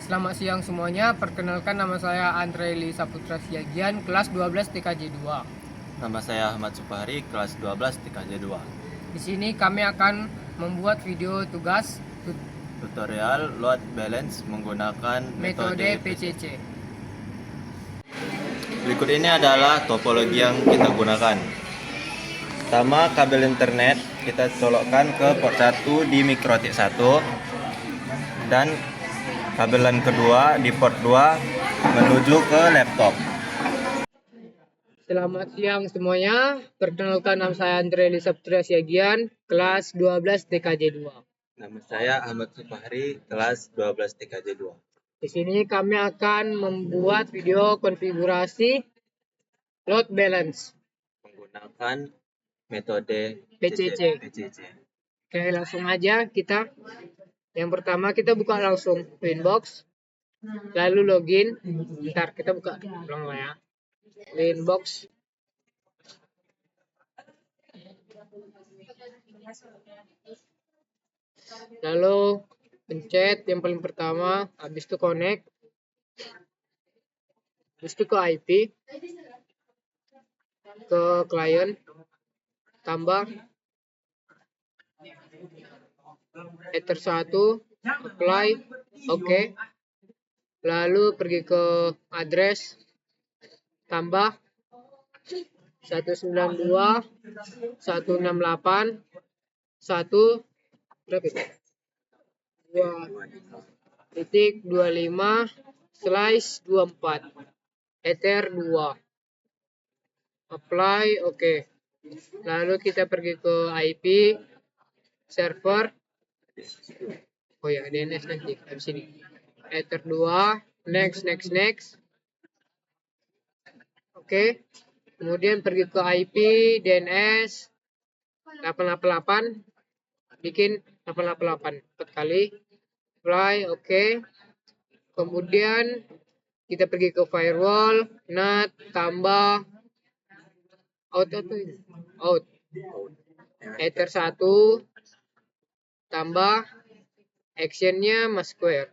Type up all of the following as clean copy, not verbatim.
Selamat siang semuanya, perkenalkan nama saya Andre Lisa Putra Siagian, kelas 12 TKJ 2. Nama saya Ahmad Supahari, kelas 12 TKJ 2. Di sini kami akan membuat video tugas Tutorial load balance menggunakan metode PCC. Berikut ini adalah topologi yang kita gunakan. Pertama, kabel internet kita colokkan ke port 1 di mikrotik 1 dan kabelan kedua di port 2 menuju ke laptop. Selamat siang semuanya, perkenalkan nama saya Andre Lisa Putra Siagian, kelas 12 TKJ 2. Nama saya Ahmad Supahari, kelas 12 TKJ 2. Di sini kami akan membuat video konfigurasi load balance Menggunakan metode PCC. Oke, langsung aja kita. Yang pertama kita buka langsung Winbox, lalu login. Bentar, kita buka ulang ya. Winbox. Lalu pencet yang paling pertama, habis itu connect. Habis itu ke IP, ke client, tambah Ether 1, apply, oke. Lalu pergi ke address, tambah 192, 168, 1 berapa itu? 2.25/24 Ether 2. Apply, oke. Lalu kita pergi ke IP server. Oh ya, DNS nanti habis ini. Ether 2, next. Oke. Kemudian pergi ke IP DNS 888, bikin 888 4 kali. Apply, oke. Kemudian kita pergi ke firewall, NAT, tambah out. Ether 1, tambah actionnya mas square.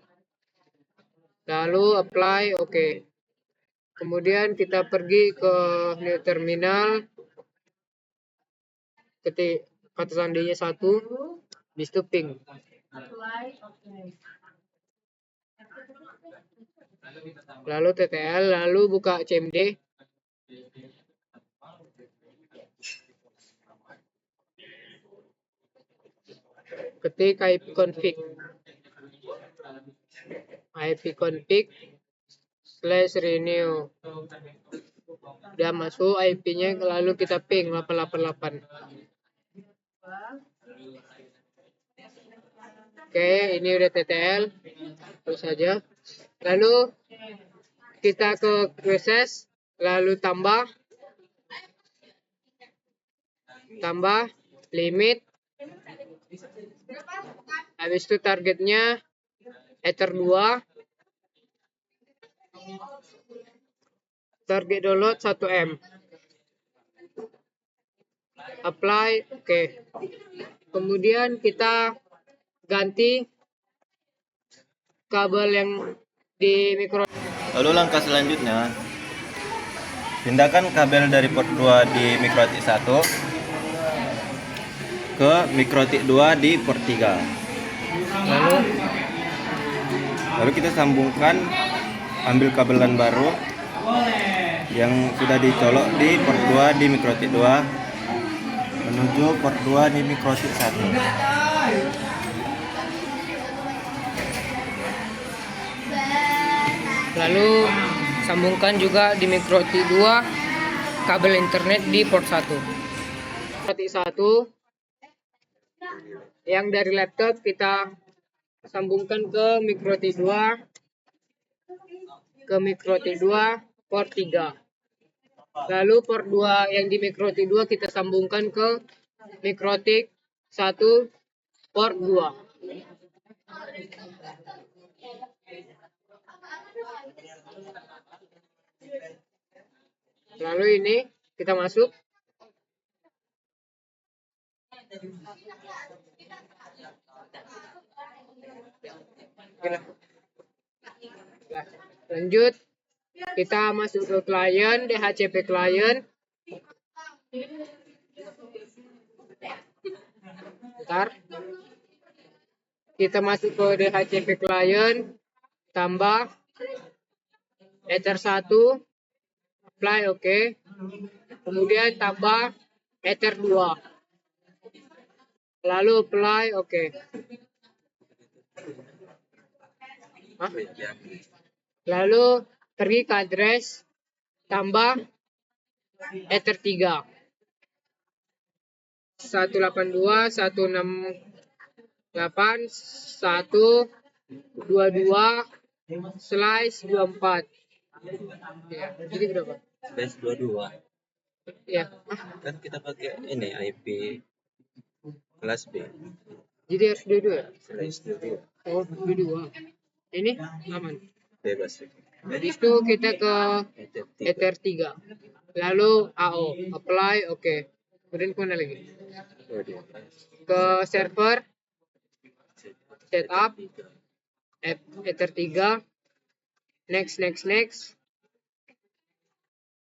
Lalu apply, oke. Kemudian kita pergi ke new terminal, ketik kata sandinya 1, habis itu ping. Lalu TTL, lalu buka CMD. Ketik ipconfig /renew. Udah masuk IP-nya, lalu kita ping 888. Oke, ini udah TTL. Terus saja. Lalu kita ke process, lalu tambah limit. Habis itu targetnya Ether 2. Target download 1M. Apply, oke. Kemudian kita ganti kabel yang di mikro. Lalu langkah selanjutnya, pindahkan kabel dari port 2 di mikrotik 1 ke mikrotik 2 di port 3. Lalu kita sambungkan, ambil kabelan baru yang sudah dicolok di port 2 di mikrotik 2 menuju port 2 di mikrotik 1. Lalu sambungkan juga di mikrotik 2 kabel internet di port 1. Mikrotik 1 yang dari laptop kita sambungkan ke mikrotik 2 port 3. Lalu port 2 yang di mikrotik 2 kita sambungkan ke mikrotik 1 port 2. Lalu ini kita masuk. Lanjut, kita masuk ke klien, DHCP klien. Bentar. Kita masuk ke DHCP klien, tambah Ether 1, apply oke. Kemudian tambah Ether 2. Lalu apply oke. Lalu pergi ke address, tambah Ether 3. 168.122/24. Ya, jadi berapa? Base 22. Ya. Kan kita pakai ini IP kelas B. Jadi harus dua ya? Slash 22. Oh, dua. Ini aman. Bebas. Jadi itu kita ke Ether 3. Lalu AO, apply, oke. Kemudian kemana lagi? Ke server, setup, Ether 3. Next.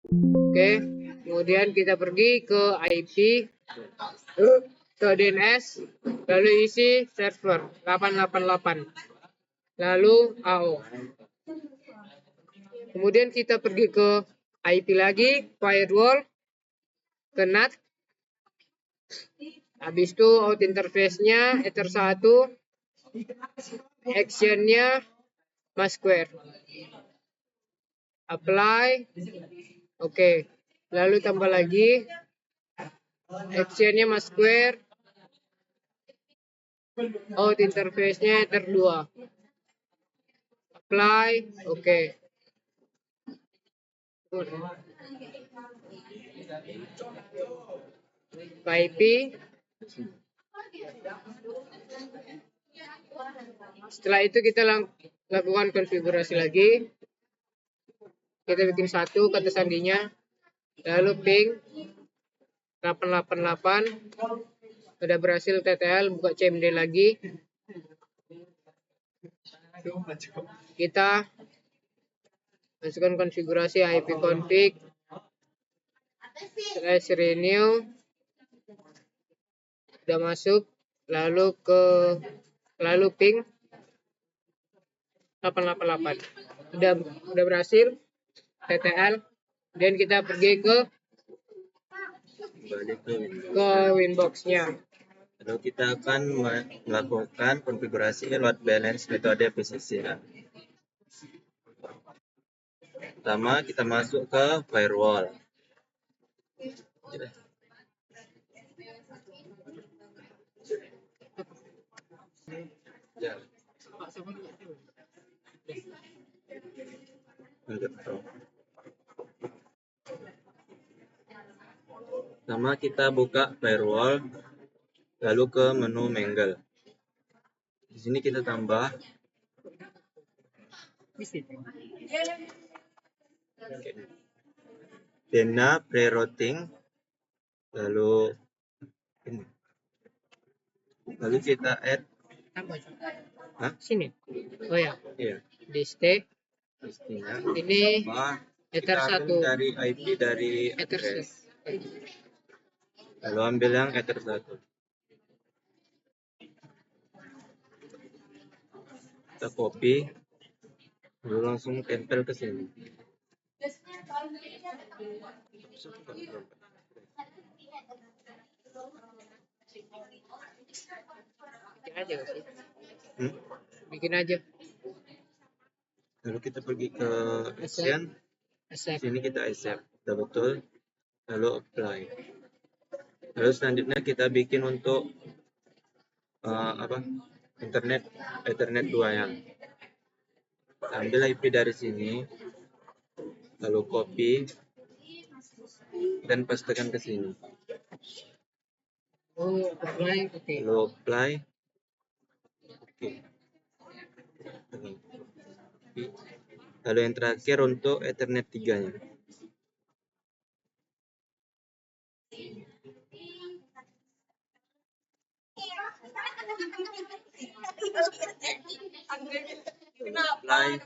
Oke. Kemudian kita pergi ke IP, ke DNS, lalu isi server 888. Lalu AO. Kemudian kita pergi ke IP lagi, firewall, ke NAT. Habis itu out interface-nya Ether 1, action-nya Masquare. Apply, oke. Lalu tambah lagi, action-nya Masquare, out interface-nya Ether 2. Apply, oke. IP. Setelah itu kita lakukan konfigurasi lagi. Kita bikin satu kata sandinya, lalu ping 888. Sudah berhasil TTL, buka CMD lagi. Kita masukkan konfigurasi IP config /renew. Sudah masuk, lalu ping 888. Sudah berhasil TTL, dan kita pergi ke Winbox-nya. Lalu kita akan melakukan konfigurasi load balance metode PCCA. Pertama, kita masuk ke firewall. Pertama, kita buka firewall, lalu ke menu Mangle. Di sini kita tambah Dena pre-routing, lalu ini. Lalu kita add. Sini. Oh ya. Iya. Diste. Pastinya. Ini Ether 1 dari IP dari Ether address. Lalu ambil yang Ether 1. Kita copy, lalu langsung tempel ke sini. Bikin aja gak sih? Bikin aja. Lalu kita pergi ke action. Sini kita accept, udah betul. Lalu apply. Lalu selanjutnya kita bikin untuk Ethernet 2 yang. Ambil IP dari sini, lalu copy dan pastekan ke sini. Apply, oke. Lalu apply, oke. Lalu yang terakhir untuk Ethernet 3-nya. Apply,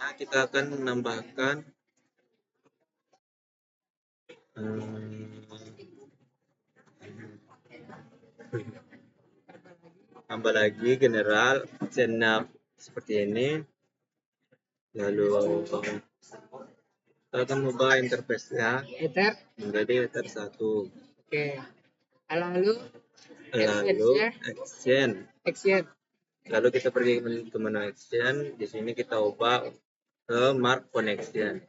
selanjutnya kita akan menambahkan tambah lagi general senap seperti ini. Lalu kita akan mengubah interface-nya Ether. menjadi Ether 1. Oke. Lalu Lalu action. Lalu kita pergi ke menu action. Di sini kita ubah ke mark connection.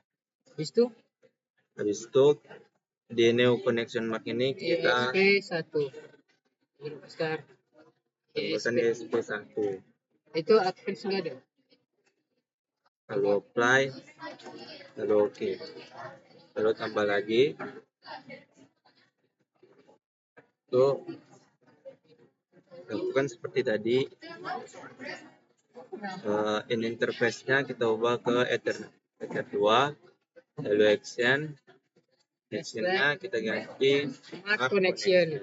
Habis itu di new connection mark ini kita ESP1 besar. tambahkan ESP1. Itu advance sudah ada. Lalu apply, lalu oke. Lalu tambah lagi. Itu lakukan seperti tadi. In interface-nya kita ubah ke Ether 2. Lalu actionnya kita ganti Mark connection.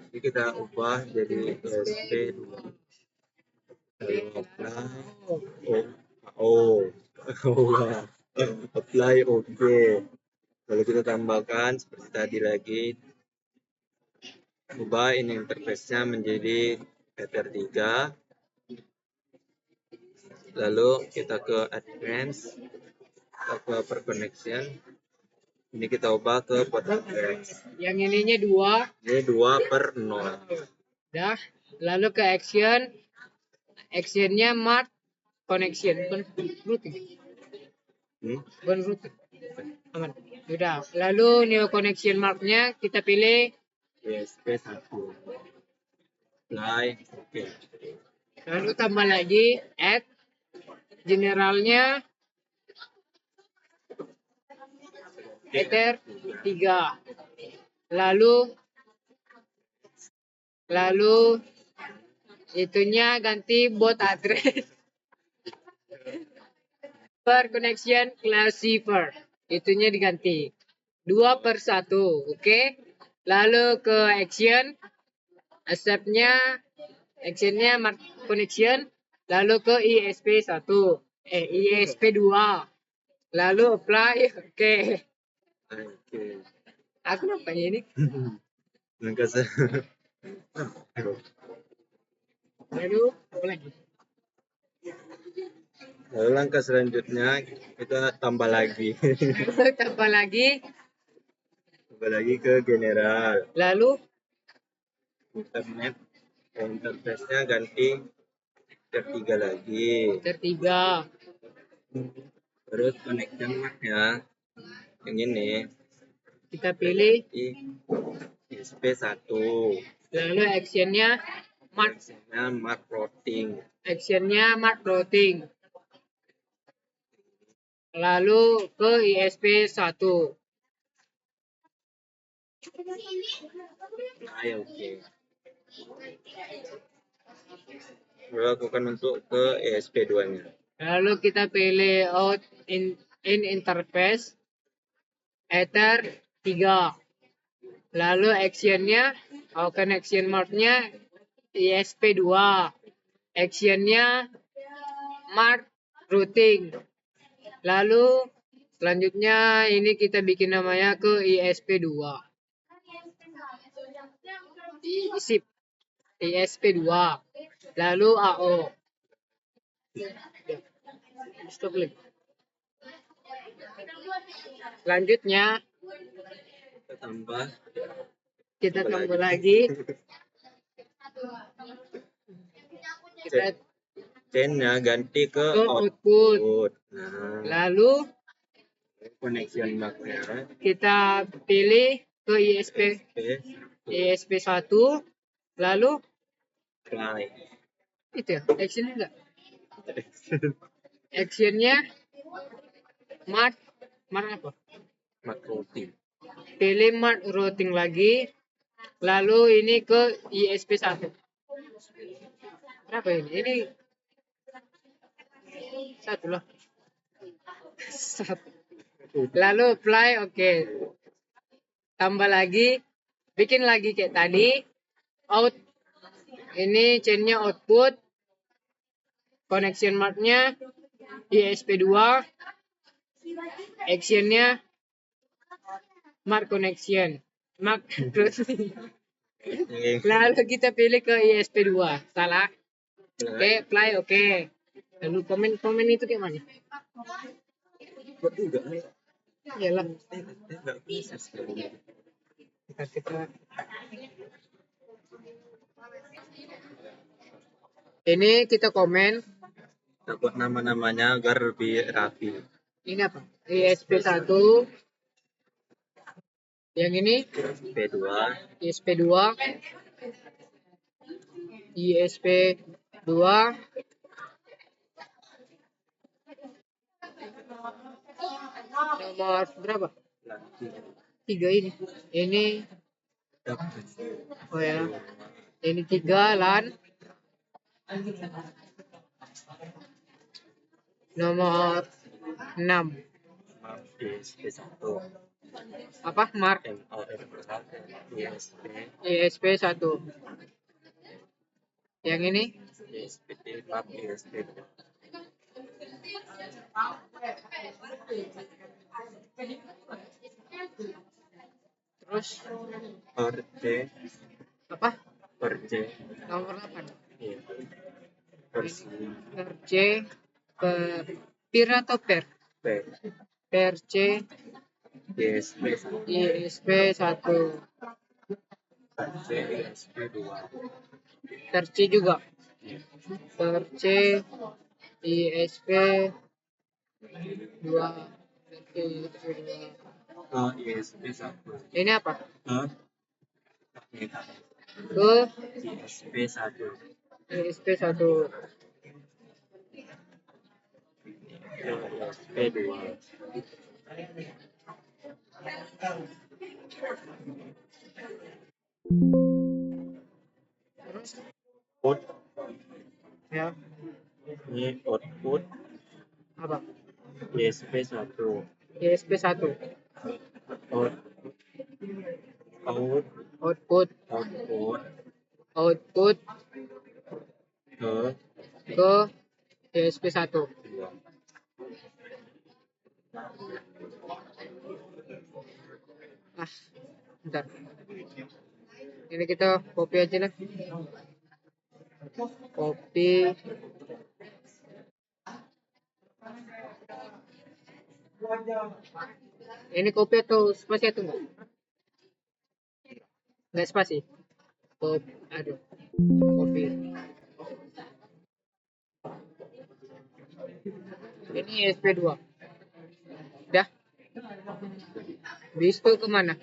Jadi kita ubah jadi ESP2. Lalu apply. Apply oke. Lalu kita tambahkan seperti tadi lagi. Ubah ini interface-nya menjadi Ether 3. Lalu kita ke advance, kita ke per connection. Ini kita ubah ke port advance. Yang ininya 2. Ini 2/0. Dah. Lalu ke action. Actionnya mark connection. Routing. Routing. Aman. Sudah. Lalu new connection marknya kita pilih ESP1. Apply. Oke. Lalu tambah lagi add generalnya Ether 3. Lalu itunya ganti bot address. Per connection classifier. Itunya diganti 2/1. Oke. Lalu ke action. Actionnya mark connection. Lalu ke ISP1. ISP2. Lalu apply. Oke. Aku nampaknya ini. Lalu apa lagi? Lalu langkah selanjutnya kita tambah lagi. Tambah lagi ke general. Lalu internet interface-nya ganti Ether 3 lagi. Ether 3. Terus connection mark-nya yang ini Kita pilih ESP1. Lalu actionnya mark routing. Lalu ke ISP1. Oke. Lalu lakukan untuk ke ESP2-nya. Lalu kita pilih out in interface Ether 3. Lalu actionnya connection mark-nya ISP2. Actionnya mark routing. Lalu selanjutnya ini kita bikin namanya ke ISP2. ISP2. Lalu AO. Stop lagi. Selanjutnya kita tambah lagi. Chain-nya ganti ke output. Lalu connection mark-nya kita pilih ke ISP1. Lalu itu ya, action enggak? Actionnya mark apa? Mark routing. Pilih mark routing lagi. Lalu ini ke ISP1. Berapa ini? Ini 1 loh. 1. Lalu apply, oke. Tambah lagi, bikin lagi kayak tadi. Out. Ini chainnya output. Connection marknya ISP2 actionnya Mark Connection. Mark terus lalu kita pilih ke ISP2. Salah. Oke, apply oke. Lalu komen itu kayak mana? Iyalah. Kita ini kita komen. Dapat nama-namanya agar lebih rapi. Ini apa? ISP1. Yang ini ISP2. ISP2. ISP2. Nomor berapa? 3 ini. Ini oh ya. Ini 3 LAN. Nomor 6. ISP1. Apa? Mark ISP1. Yang ini ISP2. terus Per C. apa? Per C. Nomor 8. Iya. Per C. Per C per pir atau per? Per C ISP1. ISP1. Per C ISP2. Per C juga. Per C ISP2. Oh, ISP1. Ini apa? Ke Ke ISP1. ISP1. ISP2. Terus Output. ya Ini output apa? ISP1. ISP1. Out. Output Output ke ISP1. Bentar. Ini kita copy aja lah. Copy. Ini copy atau spasi atau enggak? Enggak spasi. Copy. Aduh. Copy. Ini ISP2. Udah. Bis itu kemana?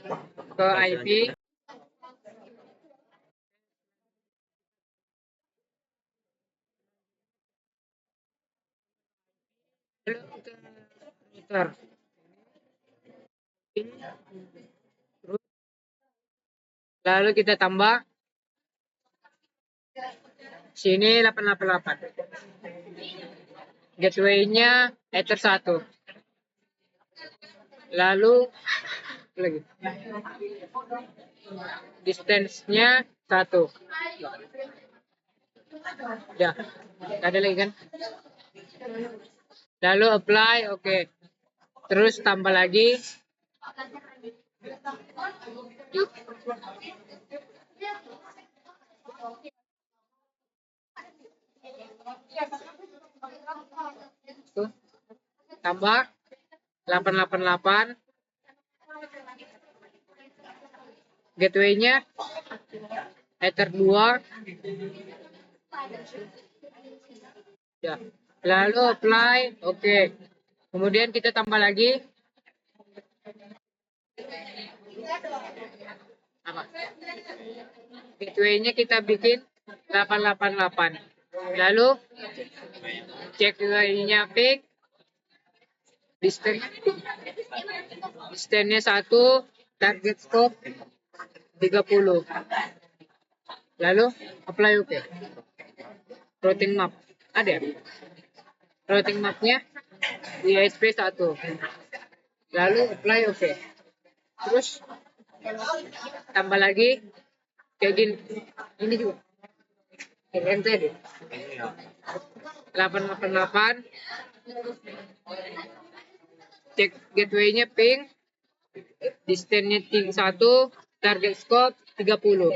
Ke IP. Router. Lalu kita tambah sini 888. Gateway-nya Ether 1. Lalu lagi distance-nya 1. Ya, ada lagi kan? Lalu apply, oke. Terus tambah lagi. Tuh. Tambah 888. Gateway-nya Ether 2. Ya. Lalu apply, oke. Kemudian kita tambah lagi apa? Gateway-nya kita bikin 888. Lalu cek gateway-nya fix. Distance-nya 1, target scope 30. Lalu apply oke. Routing map ada. Routing mapnya di ISP1. Lalu apply oke. Terus tambah lagi kayak gini. Ini juga. NT deh. 888 Cek gateway-nya ping, distance-nya 1, target scope 30.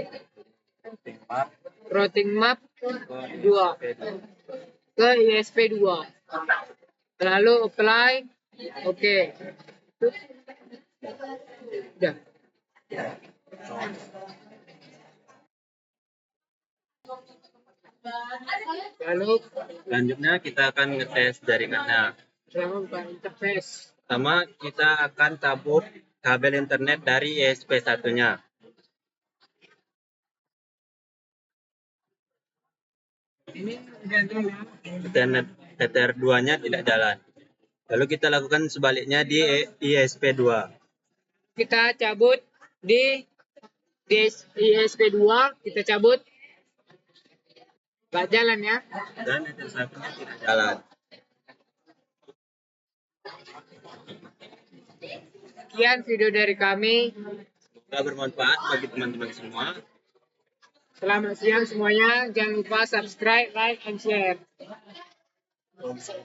Routing map 2 ke ISP 2. Lalu apply. Oke. Udah. Lalu Selanjutnya kita akan ngetes jaringannya. selama buka interface. Pertama kita akan cabut kabel internet dari ESP1-nya. Ini udah dulu. Ethernet ETR2-nya tidak jalan. Lalu kita lakukan sebaliknya di ISP2. Kita cabut di ISP2, kita cabut. Nggak jalan ya. Dan ETR1-nya tidak jalan. Sekian video dari kami. Semoga bermanfaat bagi teman-teman semua. Selamat siang semuanya. Jangan lupa subscribe, like, and share. Oke,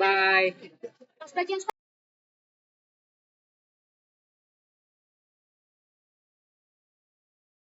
bye.